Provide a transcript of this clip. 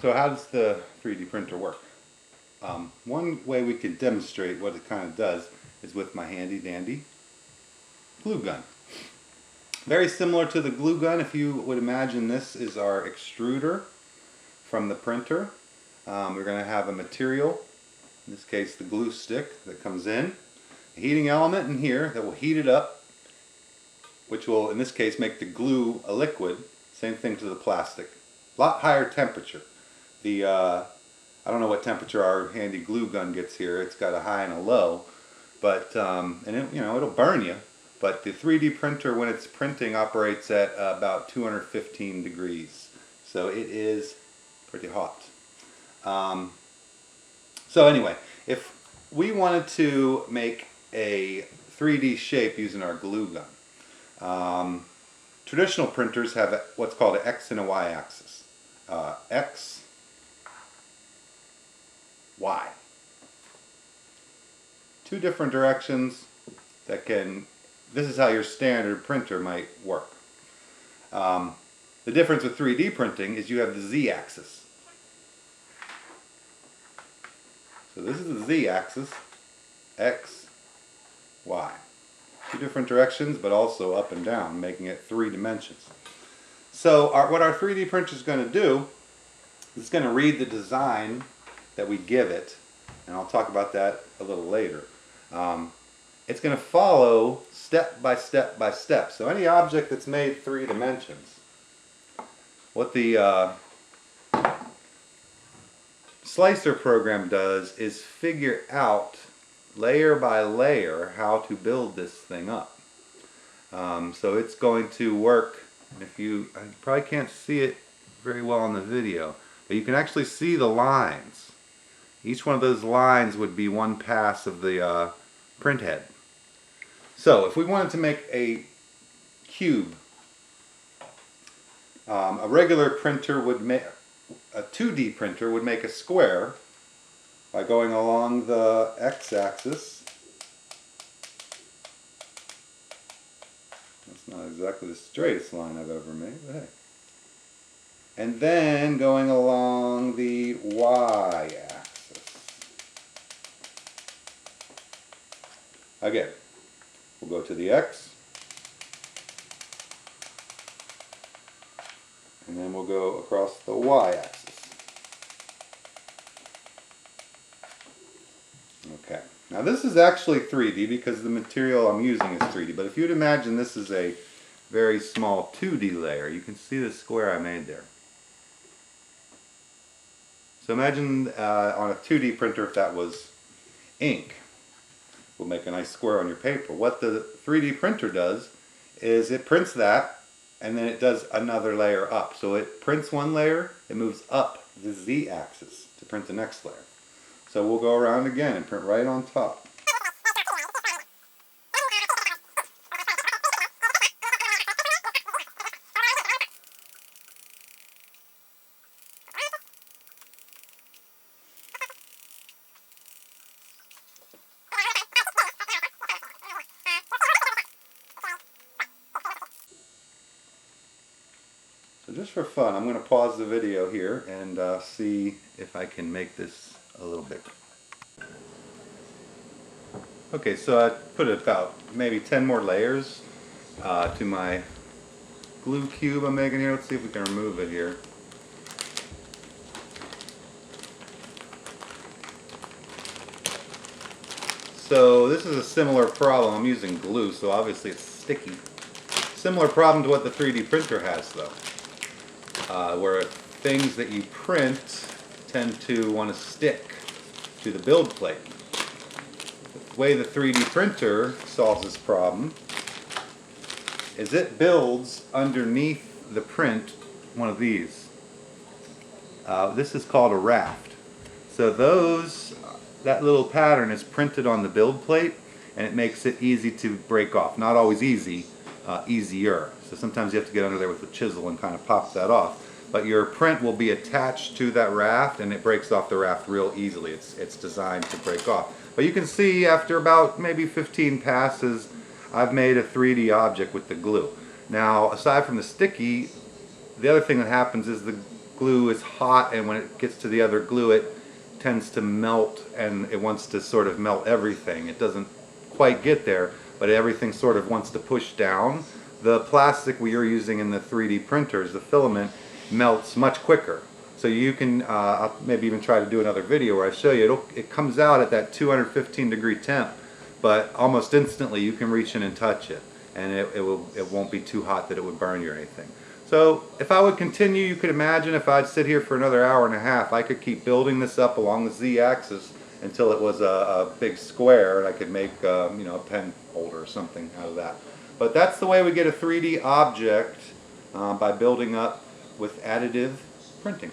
So how does the 3D printer work? One way we can demonstrate what it kind of does is with my handy dandy glue gun. Very similar to the glue gun, if you would imagine this is our extruder from the printer. We're going to have a material, in this case the glue stick, that comes in. A heating element in here that will heat it up, which will in this case make the glue a liquid. Same thing to the plastic. A lot higher temperature. I don't know what temperature our handy glue gun gets here. It's got a high and a low, but and it'll burn you. But the 3D printer, when it's printing, operates at about 215 degrees. So it is pretty hot. So anyway, if we wanted to make a 3D shape using our glue gun, traditional printers have what's called an X and a Y axis. X, Y. Two different directions that can, this is how your standard printer might work. The difference with 3D printing is you have the Z axis. So this is the Z axis, X, Y. Two different directions, but also up and down, making it 3 dimensions. So what our 3D printer is going to do is it's going to read the design that we give it, and I'll talk about that a little later. It's going to follow step by step by step. So any object that's made 3 dimensions, what the slicer program does is figure out layer by layer how to build this thing up. So it's going to work, and I probably can't see it very well on the video, but you can actually see the lines. Each one of those lines would be one pass of the print head. So if we wanted to make a cube, a regular printer would make, a 2D printer would make a square by going along the x-axis. That's not exactly the straightest line I've ever made, but hey. And then going along the y-axis. Again, we'll go to the X, and then we'll go across the Y-axis. Okay, now this is actually 3D because the material I'm using is 3D, but if you'd imagine this is a very small 2D layer, you can see the square I made there. So imagine on a 2D printer if that was ink. Will make a nice square on your paper. What the 3D printer does is it prints that, and then it does another layer up. So it prints one layer, it moves up the Z-axis to print the next layer. So we'll go around again and print right on top. So just for fun, I'm going to pause the video here and see if I can make this a little bigger. Okay, so I put about maybe 10 more layers to my glue cube I'm making here. Let's see if we can remove it here. So this is a similar problem. I'm using glue, so obviously it's sticky. Similar problem to what the 3D printer has though. Where things that you print tend to want to stick to the build plate. The way the 3D printer solves this problem is it builds underneath the print one of these. This is called a raft. So that little pattern is printed on the build plate, and it makes it easy to break off. Not always easy, easier. So sometimes you have to get under there with a chisel and kind of pop that off. But your print will be attached to that raft, and it breaks off the raft real easily. It's designed to break off. But you can see after about maybe 15 passes, I've made a 3D object with the glue. Now, aside from the sticky, the other thing that happens is the glue is hot, and when it gets to the other glue it tends to melt, and it wants to sort of melt everything. It doesn't quite get there, but everything sort of wants to push down. The plastic we are using in the 3D printers, the filament, melts much quicker. So you can, I'll maybe even try to do another video where I show you, it comes out at that 215 degree temp, but almost instantly you can reach in and touch it, and it won't be too hot that it would burn you or anything. So if I would continue, you could imagine if I'd sit here for another hour and a half, I could keep building this up along the z-axis until it was a big square, and I could make you know, a pen holder or something out of that. But that's the way we get a 3D object, by building up with additive printing.